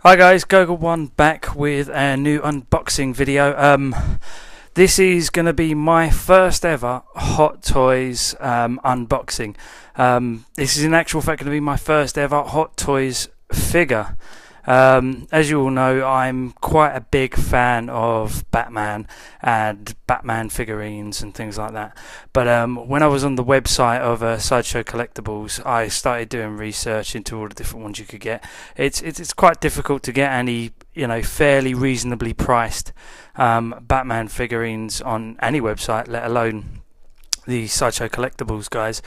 Hi guys, Gogol1 back with a new unboxing video. This is going to be my first ever Hot Toys unboxing. This is in actual fact going to be my first ever Hot Toys figure. As you all know, I'm quite a big fan of Batman and Batman figurines and things like that. But when I was on the website of Sideshow Collectibles, I started doing research into all the different ones you could get. It's quite difficult to get any fairly reasonably priced Batman figurines on any website, let alone the Sideshow Collectibles guys.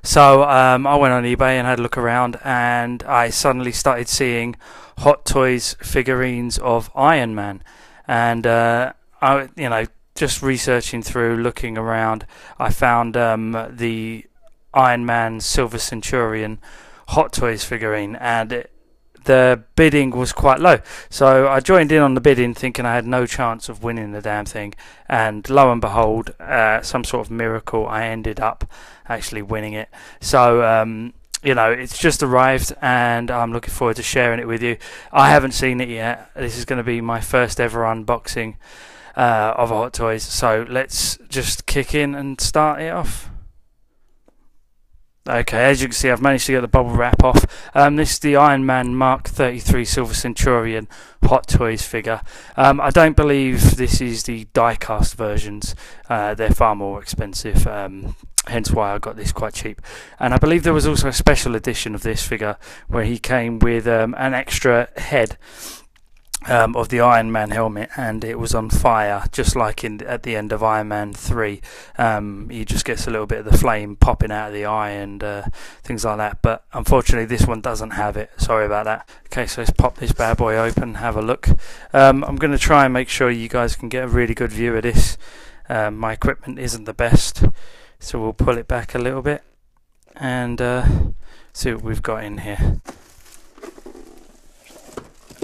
So I went on eBay and had a look around, and I suddenly started seeing Hot Toys figurines of Iron Man, and just researching through, looking around, I found the Iron Man Silver Centurion Hot Toys figurine, and the bidding was quite low, so I joined in on the bidding thinking I had no chance of winning the damn thing, and lo and behold, some sort of miracle, I ended up actually winning it. So it's just arrived and I'm looking forward to sharing it with you. I haven't seen it yet. This is going to be my first ever unboxing of Hot Toys, so let's just kick in and start it off. Okay, as you can see, I've managed to get the bubble wrap off. This is the Iron Man Mark 33 Silver Centurion Hot Toys figure. I don't believe this is the die-cast versions. They're far more expensive, hence why I got this quite cheap. And I believe there was also a special edition of this figure where he came with an extra head of the Iron Man helmet, and it was on fire, just like at the end of Iron Man 3. He just gets a little bit of the flame popping out of the eye and things like that, but unfortunately this one doesn't have it. Sorry about that. Okay, so let's pop this bad boy open, have a look. I'm going to try and make sure you guys can get a really good view of this. My equipment isn't the best, so we'll pull it back a little bit and see what we've got in here.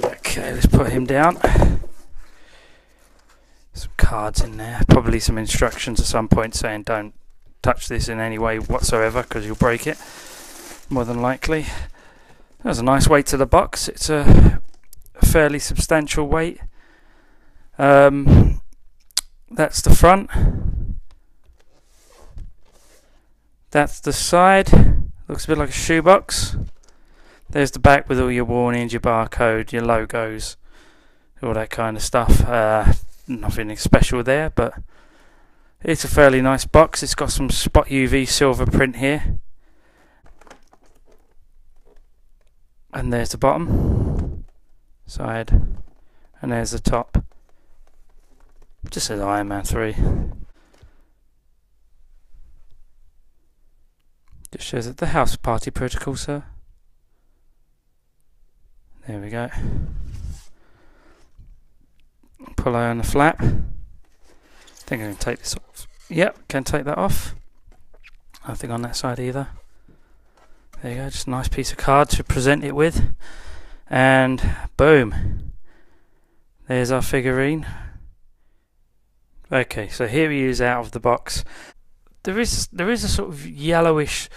Okay, let's put him down. Some cards in there, probably some instructions at some point saying don't touch this in any way whatsoever because you'll break it, more than likely. There's a nice weight to the box. It's a fairly substantial weight. That's the front. That's the side. Looks a bit like a shoebox. There's the back with all your warnings, your barcode, your logos, all that kind of stuff. Nothing special there, but it's a fairly nice box. It's got some Spot UV silver print here. And there's the bottom side. And there's the top. Just says Iron Man 3. Just shows it the house party protocol, sir. There we go. Pull on the flap. I think I can take this off. Yep, can take that off. Nothing on that side either. There you go, just a nice piece of card to present it with. And boom. There's our figurine. Okay, so here he is out of the box. There is a sort of yellowish,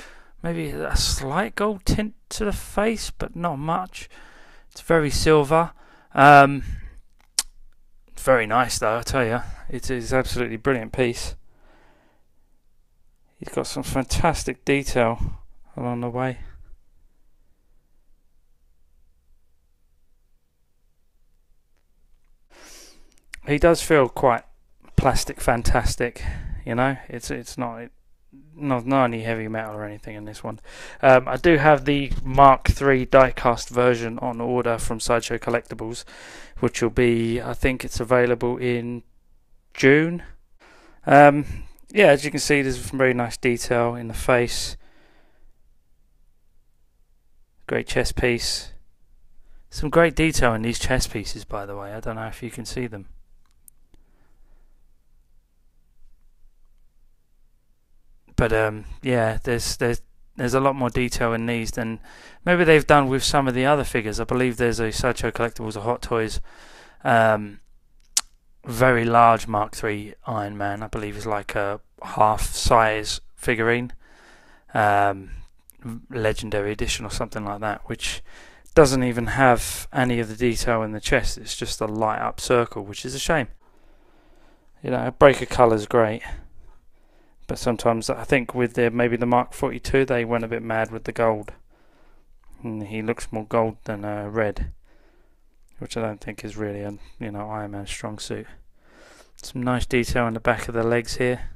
maybe a slight gold tint to the face, but not much. It's very silver. Very nice though, I tell you. It is absolutely brilliant piece. He's got some fantastic detail along the way. He does feel quite plastic fantastic, it's not any heavy metal or anything in this one. I do have the Mark III die-cast version on order from Sideshow Collectibles, which will be, I think it's available in June. Yeah, as you can see, there's some very nice detail in the face. Great chest piece. Some great detail in these chest pieces, by the way. I don't know if you can see them. But yeah, there's a lot more detail in these than maybe they've done with some of the other figures. I believe there's a Sideshow Collectibles, a Hot Toys, very large Mark III Iron Man. I believe is like a half-size figurine, legendary edition or something like that, which doesn't even have any of the detail in the chest. It's just a light up circle, which is a shame. You know, a break of colour's great, but sometimes I think with maybe the Mark 42 they went a bit mad with the gold, and he looks more gold than red, which I don't think is really a Iron Man's strong suit. Some nice detail on the back of the legs here.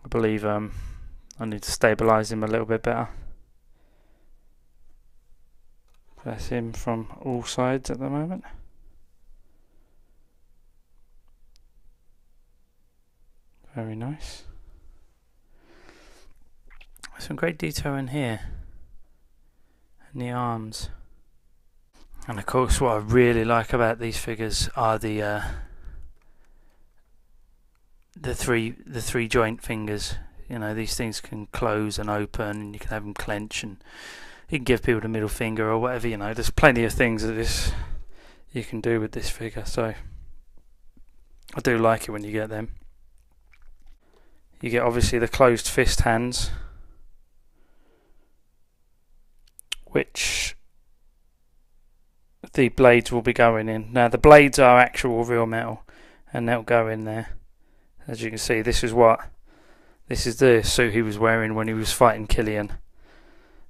I believe I need to stabilise him a little bit better. That's him from all sides at the moment. Very nice. Some great detail in here. And the arms. And of course what I really like about these figures are the three joint fingers. You know, these things can close and open, and you can have them clench, and you can give people the middle finger or whatever. You know, there's plenty of things that you can do with this figure, so I do like it when you get them. You get obviously the closed fist hands, which the blades will be going in. Now the blades are actual real metal, and they'll go in there. As you can see, this is the suit he was wearing when he was fighting Killian,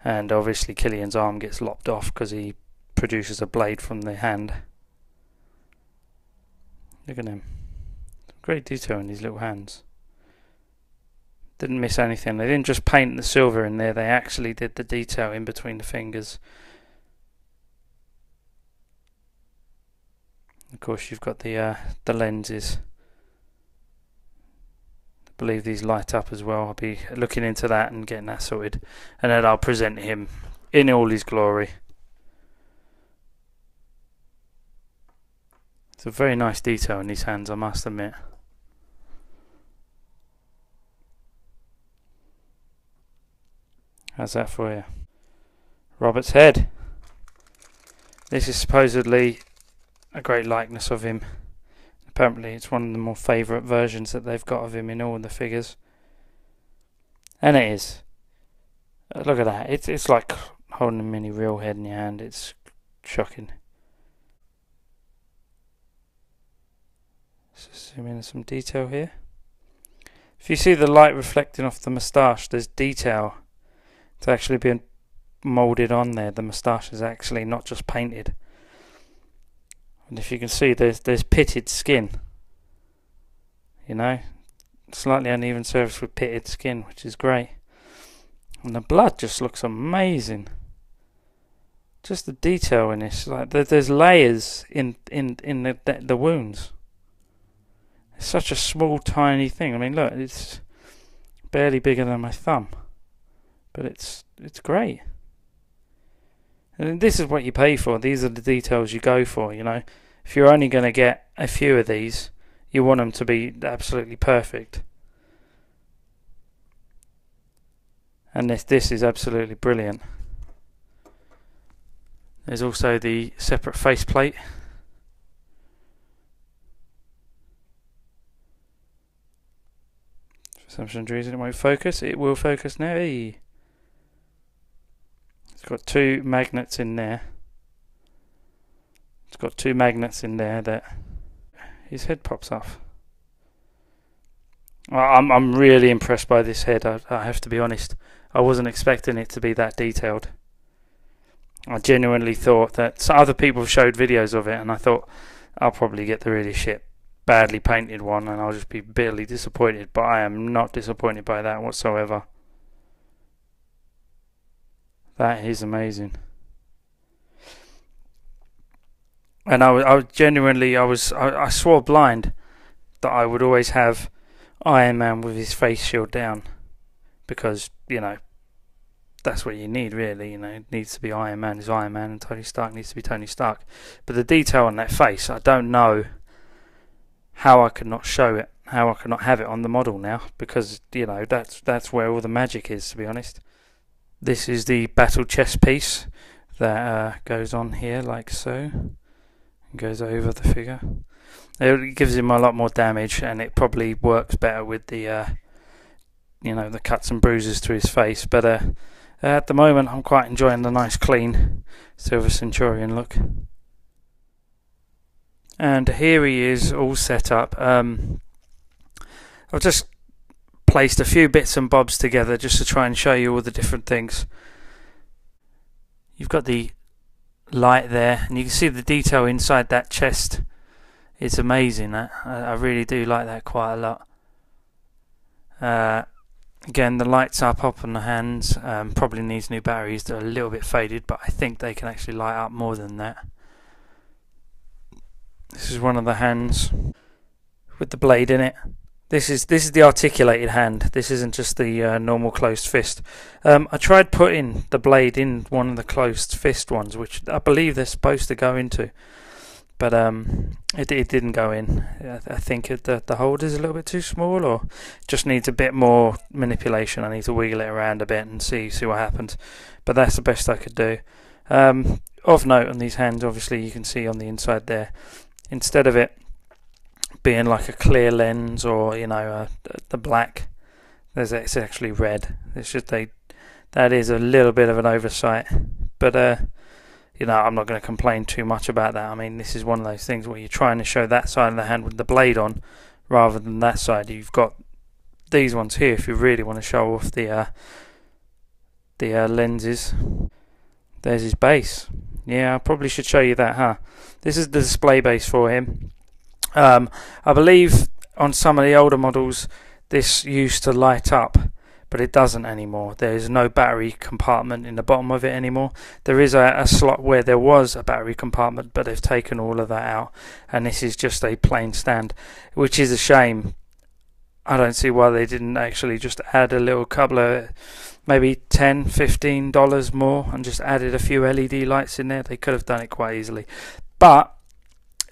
and obviously Killian's arm gets lopped off because he produces a blade from the hand. Look at him. Great detail in these little hands. Didn't miss anything. They didn't just paint the silver in there, they actually did the detail in between the fingers. Of course you've got the lenses. I believe these light up as well. I'll be looking into that and getting that sorted, and then I'll present him in all his glory. It's a very nice detail in these hands, I must admit. How's that for you? Robert's head. This is supposedly a great likeness of him. Apparently it's one of the more favourite versions that they've got of him in all the figures. And it is. Look at that. It's like holding a mini real head in your hand. It's shocking. Let's zoom in some detail here. If you see the light reflecting off the moustache, there's detail. It's actually been moulded on there. The moustache is actually not just painted. And if you can see, there's pitted skin. You know, slightly uneven surface with pitted skin, which is great. And the blood just looks amazing. Just the detail in this, like there's layers in the wounds. It's such a small, tiny thing. I mean, look, it's barely bigger than my thumb. But it's great. And this is what you pay for. These are the details you go for, you know. If you're only going to get a few of these, you want them to be absolutely perfect. And this is absolutely brilliant. There's also the separate faceplate. For some reason it won't focus. It will focus now. Hey. It's got two magnets in there. It's got two magnets in there that his head pops off. I'm really impressed by this head. I have to be honest. I wasn't expecting it to be that detailed. I genuinely thought that other people showed videos of it, and I thought I'll probably get the really shit, badly painted one, and I'll just be bitterly disappointed. But I am not disappointed by that whatsoever. That is amazing. And I swore blind that I would always have Iron Man with his face shield down, because, you know, that's what you need, really. You know, it needs to be Iron Man is Iron Man, and Tony Stark needs to be Tony Stark. But the detail on that face, I don't know how I could not show it, how I could not have it on the model now, because, you know, that's where all the magic is, to be honest. This is the battle chest piece that goes on here like so, and goes over the figure. It gives him a lot more damage, and it probably works better with the you know, the cuts and bruises to his face. But At the moment I'm quite enjoying the nice clean silver centurion look. And here he is all set up. I've just placed a few bits and bobs together just to try and show you all the different things. You've got the light there, and you can see the detail inside that chest. It's amazing. That I really do like that quite a lot. Again, the lights up on the hands. Probably needs new batteries. They're a little bit faded, but I think they can actually light up more than that. This is one of the hands with the blade in it. This is the articulated hand. This isn't just the normal closed fist. I tried putting the blade in one of the closed fist ones, which I believe they're supposed to go into, but it didn't go in. I think the holder is a little bit too small, or just needs a bit more manipulation. I need to wiggle it around a bit and see what happens. But that's the best I could do. Of note on these hands, obviously you can see on the inside there, instead of it being like a clear lens, or the black, it's actually red. It's just that is a little bit of an oversight, but I'm not going to complain too much about that. I mean, this is one of those things where you're trying to show that side of the hand with the blade on rather than that side. You've got these ones here if you really want to show off the lenses. There's his base. Yeah, I probably should show you that, huh? This is the display base for him. I believe on some of the older models this used to light up, but it doesn't anymore. There is no battery compartment in the bottom of it anymore. There is a slot where there was a battery compartment, but they've taken all of that out, and this is just a plain stand, which is a shame. I don't see why they didn't actually just add a little couple of maybe $10–15 more and just added a few LED lights in there. They could have done it quite easily. But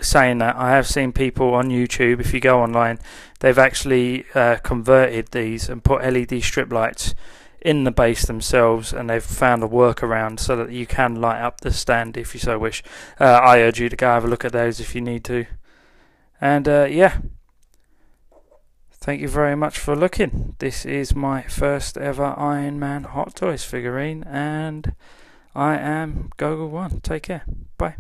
saying that, I have seen people on YouTube, if you go online, they've actually converted these and put LED strip lights in the base themselves, and they've found a workaround so that you can light up the stand if you so wish. I urge you to go have a look at those if you need to. And yeah, thank you very much for looking. This is my first ever Iron Man Hot Toys figurine, and I am Goggle1. Take care. Bye.